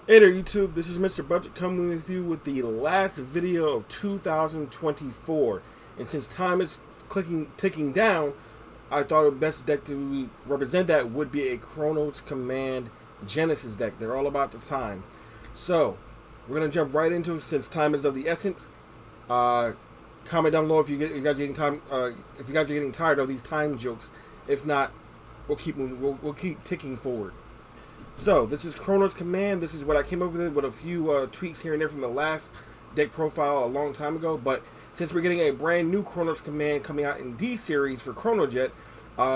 Hey there YouTube, this is Mr. Budget coming with you with the last video of 2024. And since time is ticking down, I thought the best deck to represent that would be a Chronoscommand Genesis deck. They're all about the time. So, we're going to jump right into it since time is of the essence. Uh, Comment down below if you guys are getting if you guys are getting tired of these time jokes. If not, we'll keep moving, we'll keep ticking forward. So, this is Chronoscommand. This is what I came up with a few tweaks here and there from the last deck profile a long time ago. But since we're getting a brand new Chronoscommand coming out in D series for Chronojet,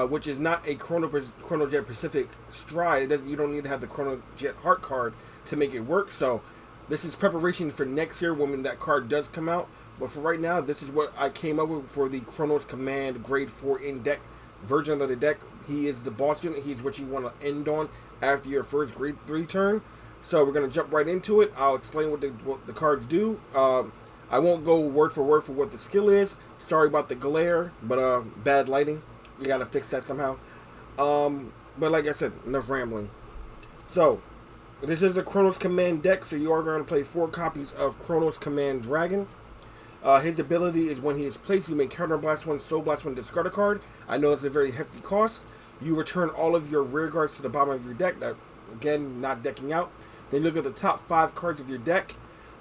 which is not a Chronojet Pacific Stride, you don't need to have the Chronojet Heart card to make it work. So, this is preparation for next year when that card does come out. But for right now, this is what I came up with for the Chronoscommand Grade 4 in-deck version of the deck. He is the boss unit. He's what you want to end on after your first Grade 3 turn. So we're going to jump right into it. I'll explain what the cards do. I won't go word for what the skill is. Sorry about the glare, but bad lighting. We got to fix that somehow. But like I said, enough rambling. So, this is a Chronoscommand deck, so you are going to play 4 copies of Chronoscommand Dragon. His ability is when he is placed, you may counterblast 1, soul blast 1, discard a card. I know it's a very hefty cost. You return all of your rear guards to the bottom of your deck. That, again, not decking out. Then look at the top 5 cards of your deck.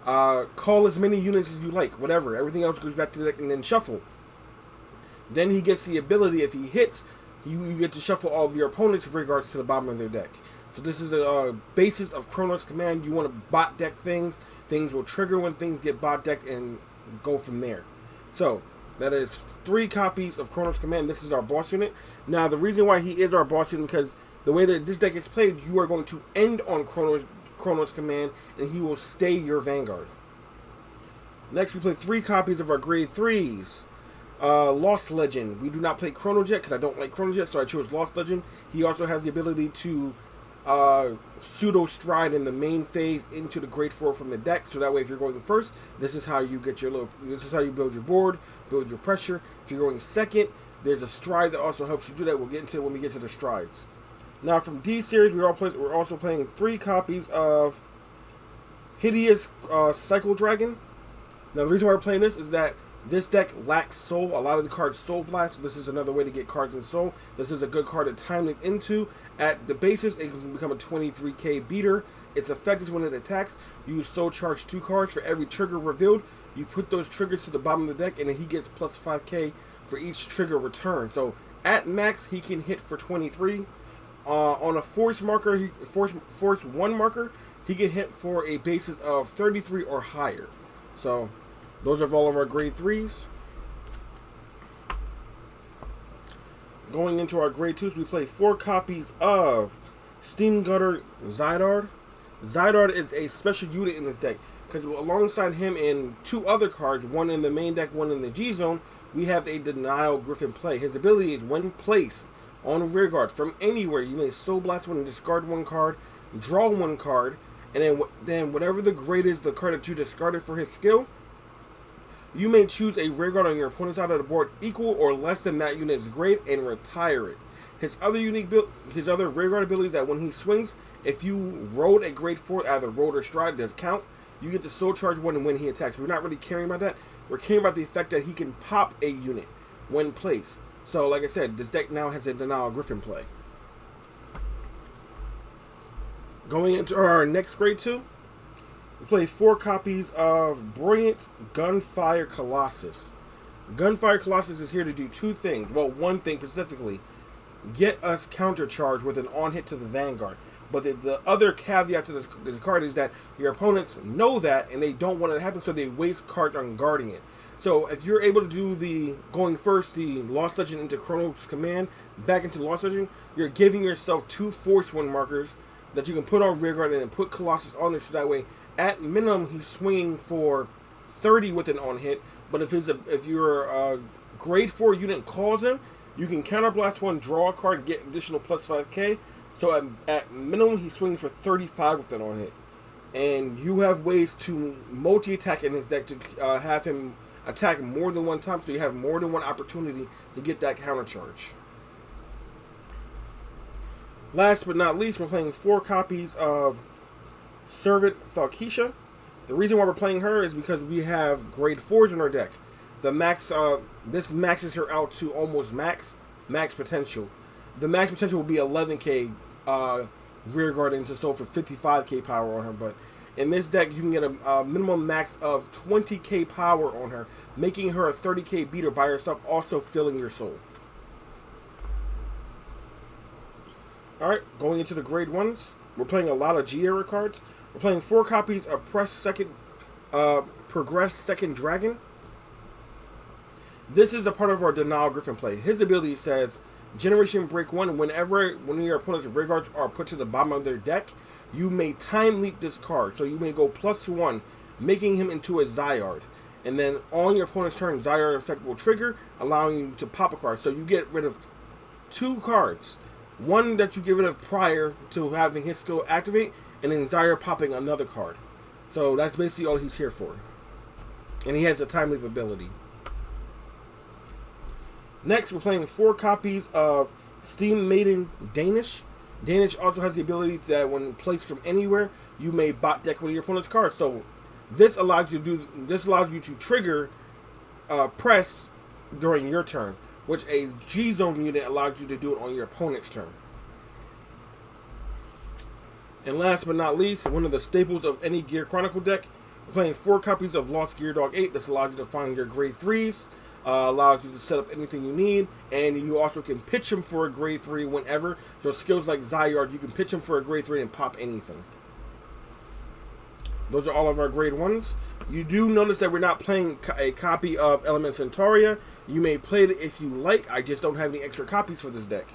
Call as many units as you like, whatever. Everything else goes back to the deck and then shuffle. Then he gets the ability, if he hits, you get to shuffle all of your opponent's rear guards to the bottom of their deck. So this is a basis of Chronoscommand. You want to bot deck things. Things will trigger when things get bot decked and go from there. So that is 3 copies of Chronoscommand. This is our boss unit. Now the reason why he is our boss unit because the way that this deck is played, you are going to end on Chronoscommand and he will stay your Vanguard. Next we play 3 copies of our Grade 3s. Lost Legend. We do not play Chronojet because I don't like Chronojet, so I chose Lost Legend. He also has the ability to pseudo stride in the main phase into the Grade 4 from the deck, so that way if you're going first, this is how you get this is how you build your board, build your pressure. If you're going second, there's a stride that also helps you do that. We'll get into it when we get to the strides. Now from D series, we're also playing 3 copies of Hideous Cycle Dragon. Now the reason why we're playing this is that this deck lacks Soul. A lot of the cards Soul Blast, so this is another way to get cards in Soul. This is a good card to time it into. At the basis, it can become a 23k beater. Its effect is when it attacks, you Soul Charge 2 cards. For every trigger revealed, you put those triggers to the bottom of the deck, and then he gets plus 5k for each trigger return. So at max, he can hit for 23. On a Force marker, Force 1 marker, he can hit for a basis of 33 or higher. So those are all of our Grade 3s. Going into our Grade 2s, we play 4 copies of Steam Gutter Zydard. Zydard is a special unit in this deck, because alongside him and 2 other cards, one in the main deck, one in the G zone, we have a Denial Griffin play. His ability is when placed on a rear guard from anywhere, you may Soul Blast 1 and discard 1 card, draw 1 card, and then whatever the grade is, the card that you discarded for his skill, you may choose a rear guard on your opponent's side of the board equal or less than that unit's grade and retire it. His other rear guard ability is that when he swings, if you rolled a Grade 4, either rolled or stride, does count, you get to Soul Charge 1 when he attacks. We're not really caring about that. We're caring about the effect that he can pop a unit when placed. So, like I said, this deck now has a Denial Griffin play. Going into our next Grade 2, we play 4 copies of Brilliant Gunfire Colossus. Gunfire Colossus is here to do 2 things. Well, 1 thing specifically. Get us countercharge with an on-hit to the Vanguard. But the other caveat to this card is that your opponents know that and they don't want it to happen, so they waste cards on guarding it. So if you're able to do the going first, the Lost Legend into Chronoscommand, back into Lost Legend, you're giving yourself 2 Force 1 markers that you can put on rearguard and then put Colossus on there, so that way at minimum he's swinging for 30 with an on hit. But if your Grade 4 unit calls him, you can counterblast 1, draw a card, and get additional plus 5k. So at minimum he's swinging for 35 with an on hit. And you have ways to multi-attack in his deck to have him attack more than 1 time, so you have more than 1 opportunity to get that counter charge. Last but not least, we're playing 4 copies of Servant Falkisha. The reason why we're playing her is because we have grade 4s in our deck. The max, this maxes her out to almost max potential. The max potential will be 11k rear guard into soul for 55k power on her, but in this deck you can get a minimum max of 20k power on her, making her a 30k beater by herself, also filling your soul. Alright, going into the grade 1s, we're playing a lot of G-era cards. We're playing 4 copies of Progress Second Dragon. This is a part of our Denial Griffin play. His ability says, Generation Break 1, when your opponent's rear guards are put to the bottom of their deck, you may time leap this card. So you may go +1, making him into a Zyard. And then on your opponent's turn, Zyard effect will trigger, allowing you to pop a card. So you get rid of 2 cards. One that you get rid of prior to having his skill activate, and then Zyard popping another card. So that's basically all he's here for. And he has a time leap ability. Next, we're playing 4 copies of Steam Maiden Danish. Danish also has the ability that when placed from anywhere, you may bot deck one of your opponent's cards. So this allows you to trigger press during your turn, which a G-Zone unit allows you to do it on your opponent's turn. And last but not least, one of the staples of any Gear Chronicle deck, we're playing 4 copies of Lost Gear Dog 8. This allows you to find your grade 3s, allows you to set up anything you need, and you also can pitch them for a grade 3 whenever. So skills like Zyard, you can pitch them for a grade 3 and pop anything. Those are all of our grade 1s. You do notice that we're not playing a copy of Element Centauria. You may play it if you like. I just don't have any extra copies for this deck.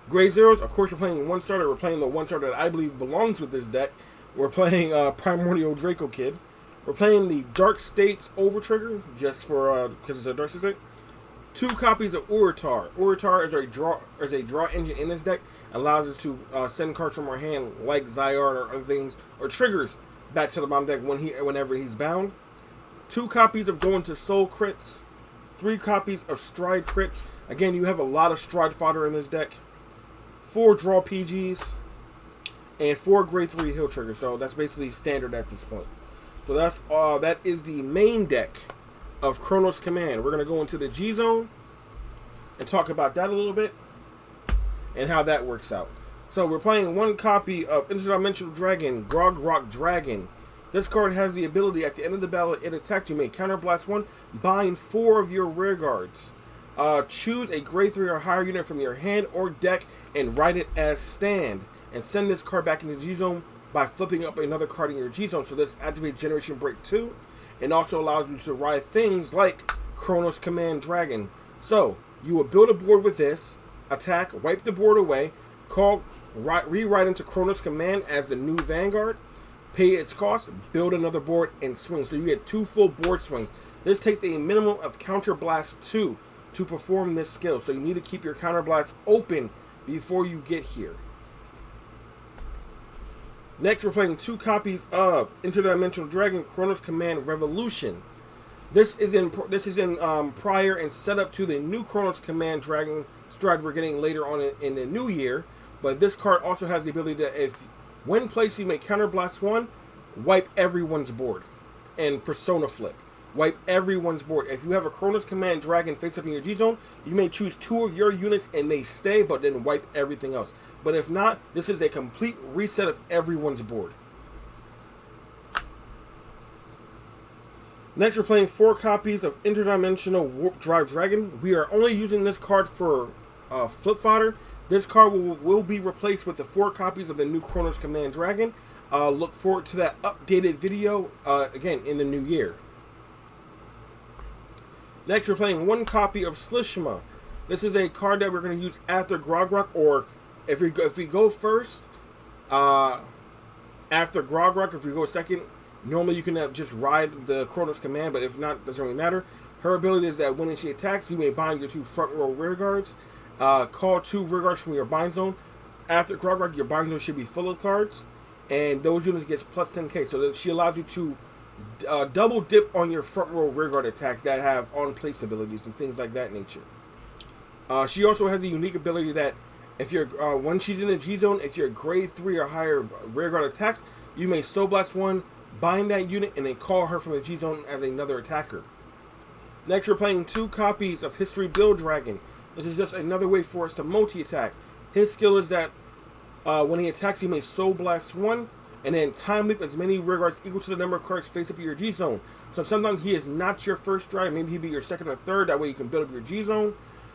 Grade 0s, of course, we're playing 1 starter. We're playing the 1 starter that I believe belongs with this deck. We're playing Primordial Draco Kid. We're playing the Dark States Overtrigger, just for because it's a Dark States deck. 2 copies of Uritar. Uritar is a draw engine in this deck. Allows us to send cards from our hand, like Zyard or other things, or triggers back to the bottom deck whenever he's bound. 2 copies of Going to Soul crits. 3 copies of Stride crits. Again, you have a lot of Stride fodder in this deck. 4 draw PGs. And 4 grade 3 heal triggers. So that's basically standard at this point. So that is the main deck of Chronoscommand. We're going to go into the G-Zone and talk about that a little bit and how that works out. So we're playing 1 copy of Interdimensional Dragon, Grog Dragon. This card has the ability, at the end of the battle it attacked, you may counterblast 1, bind 4 of your rear guards. Choose a grade 3 or higher unit from your hand or deck and write it as stand. And send this card back into the G-Zone by flipping up another card in your G-Zone. So this activates Generation Break 2 and also allows you to ride things like Chronoscommand Dragon. So you will build a board with this, attack, wipe the board away, rewrite into Chronoscommand as the new Vanguard, pay its cost, build another board, and swing. So you get 2 full board swings. This takes a minimum of Counterblast 2 to perform this skill. So you need to keep your Counterblast open before you get here. Next, we're playing 2 copies of Interdimensional Dragon Chronoscommand Revolution. This is in prior and set up to the new Chronoscommand Dragon Stride we're getting later on in the new year. But this card also has the ability to, when placed, you may counterblast 1, wipe everyone's board, and Persona Flip. Wipe everyone's board. If you have a Chronoscommand Dragon face up in your G-Zone, you may choose 2 of your units and they stay, but then wipe everything else. But if not, this is a complete reset of everyone's board. Next, we're playing 4 copies of Interdimensional Warp Drive Dragon. We are only using this card for flip fodder. This card will be replaced with the 4 copies of the new Chronoscommand Dragon. Look forward to that updated video, again, in the new year. Next, we're playing 1 copy of Slishma. This is a card that we're going to use after Grogrok, or if we go first, after Grogrok, if we go second, normally you can just ride the Chronoscommand, but if not, it doesn't really matter. Her ability is that when she attacks, you may bind your 2 front row rear guards. Call 2 rear guards from your bind zone. After Grogrok, your bind zone should be full of cards, and those units get plus 10k. So that she allows you to double dip on your front row rear guard attacks that have on place abilities and things like that nature. She also has a unique ability that If you're when she's in the G zone, if you're grade 3 or higher rear guard attacks, you may Soul Blast 1, bind that unit, and then call her from the G zone as another attacker. Next, we're playing 2 copies of History Build Dragon. This is just another way for us to multi-attack. His skill is that when he attacks, he may Soul Blast 1, and then Time Leap as many rear guards equal to the number of cards face up in your G zone. So sometimes he is not your first dragon, maybe he'll be your second or third, that way you can build up your G zone.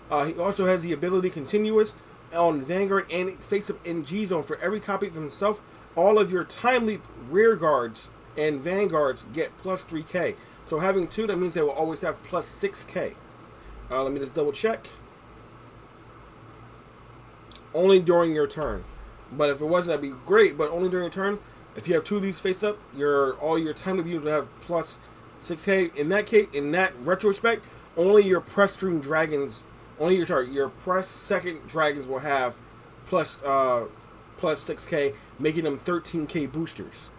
He also has the ability Continuous on Vanguard and face up in G zone. For every copy of himself, all of your Time Leap rear guards and Vanguards get plus 3k. So having 2, that means they will always have plus 6k. Let me just double check. Only during your turn. But if it wasn't, that'd be great. But only during your turn. If you have 2 of these face up, all your Time Leap units will have plus 6k. In that case, in that retrospect, only your Press Stream Dragons, your Press Second Dragons will have plus 6k, making them 13k boosters.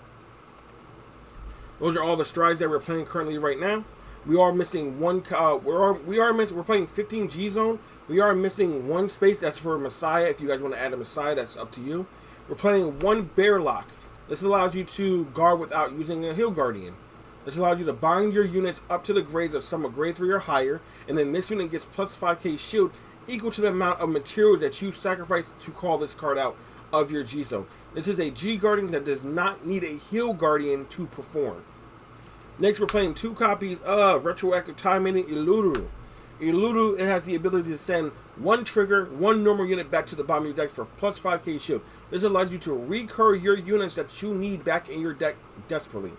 Those are all the strides that we're playing currently right now. We are missing one. We're playing 15 G zone. We are missing 1 space. That's for Messiah. If you guys want to add a Messiah, that's up to you. We're playing 1 Bear Lock. This allows you to guard without using a Hill Guardian. This allows you to bind your units up to the grades of some of grade 3 or higher, and then this unit gets plus 5k shield equal to the amount of material that you sacrifice to call this card out of your G zone. This is a G Guardian that does not need a Hill Guardian to perform. Next, we're playing 2 copies of Retroactive Time Meaning Iluru. Iluru, it has the ability to send 1 trigger, 1 normal unit back to the bottom of your deck for plus 5k shield. This allows you to recur your units that you need back in your deck desperately.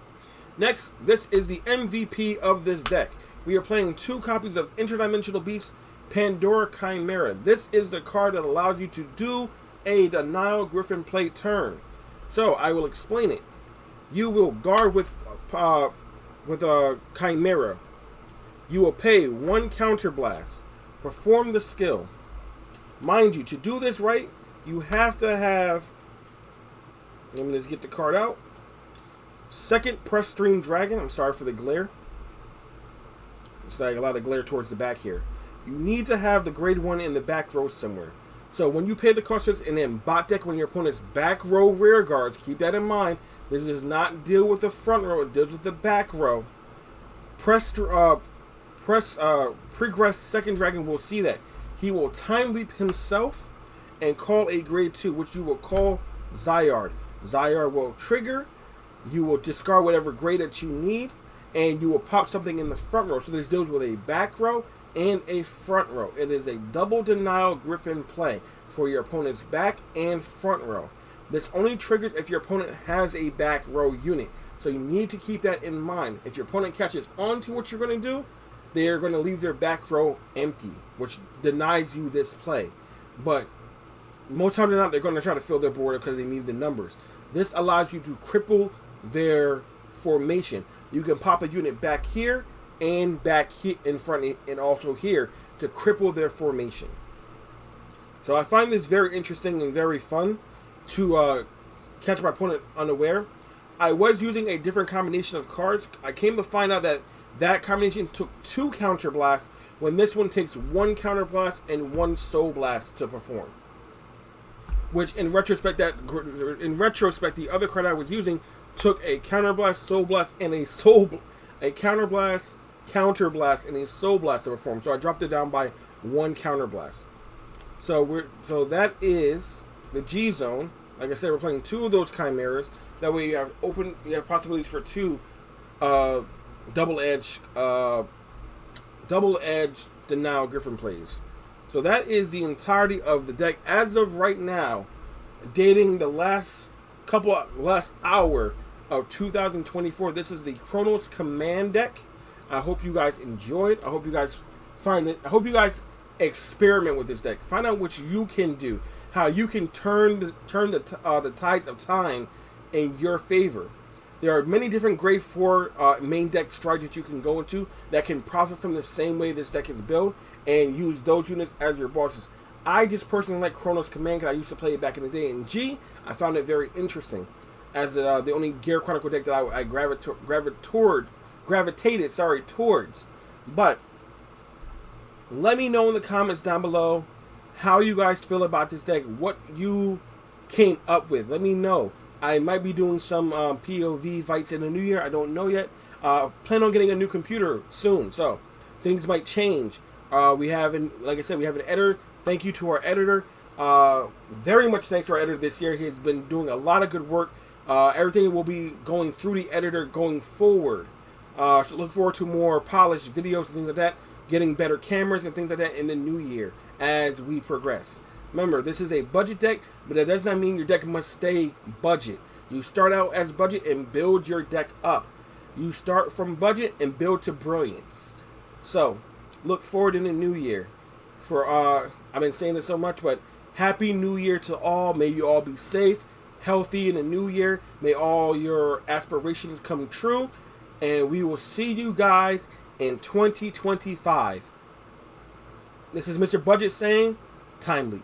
Next, this is the MVP of this deck. We are playing 2 copies of Interdimensional Beast, Pandora Chimera. This is the card that allows you to do a Denial Griffin play turn. So, I will explain it. You will guard with a Chimera. You will pay 1 counterblast. Perform the skill. Mind you, to do this right, you have to have... Let me just get the card out. Second Press Stream Dragon. I'm sorry for the glare. It's like a lot of glare towards the back here. You need to have the grade 1 in the back row somewhere. So when you pay the cost and then bot deck when your opponent's back row rear guards, keep that in mind. This does not deal with the front row, it deals with the back row. Pregress Second Dragon will see that. He will Time Leap himself and call a grade 2, which you will call Zyard. Zyard will trigger. You will discard whatever grade that you need, and you will pop something in the front row. So this deals with a back row and a front row. It is a double Denial Griffin play for your opponent's back and front row. This only triggers if your opponent has a back row unit. So you need to keep that in mind. If your opponent catches on to what you're going to do, they are going to leave their back row empty, which denies you this play. But most times than not, they're going to try to fill their board because they need the numbers. This allows you to cripple their formation. You can pop a unit back here and back here in front and also here to cripple their formation. So I find this very interesting and very fun to catch my opponent unaware. I was using a different combination of cards. I came to find out that that combination took 2 counterblasts when this one takes 1 counterblast and 1 soul blast to perform. Which in retrospect, the other card I was using took a counterblast, soul blast, and a counterblast, and a soul blast to perform. So I dropped it down by 1 counterblast. So that is the G zone. Like I said, we're playing 2 of those chimeras. That way you have possibilities for 2 double edge Denial Griffin plays. So that is the entirety of the deck as of right now, dating the last hour of 2024. This is the Chronoscommand deck. I hope you guys enjoyed. I hope you guys find it. I hope you guys experiment with this deck. Find out what you can do, how you can turn the tides of time in your favor. There are many different grade 4 main deck strides that you can go into that can profit from the same way this deck is built and use those units as your bosses. I just personally like Chronoscommand because I used to play it back in the day in G. I found it very interesting as the only Gear Chronicle deck that I gravitated towards. But let me know in the comments down below how you guys feel about this deck, what you came up with. Let me know. I might be doing some POV fights in the new year. I don't know yet. Plan on getting a new computer soon, so things might change. We have, like I said, we have an editor. Thank you to our editor. Very much thanks to our editor this year. He's been doing a lot of good work. Everything will be going through the editor going forward. So look forward to more polished videos and things like that. Getting better cameras and things like that in the new year as we progress. Remember, this is a budget deck, but that does not mean your deck must stay budget. You start out as budget and build your deck up. You start from budget and build to brilliance. So, look forward in the new year. I've been saying this so much, but Happy New Year to all. May you all be safe, healthy in the new year. May all your aspirations come true. And we will see you guys in 2025. This is Mr. Budget saying, Time Leap.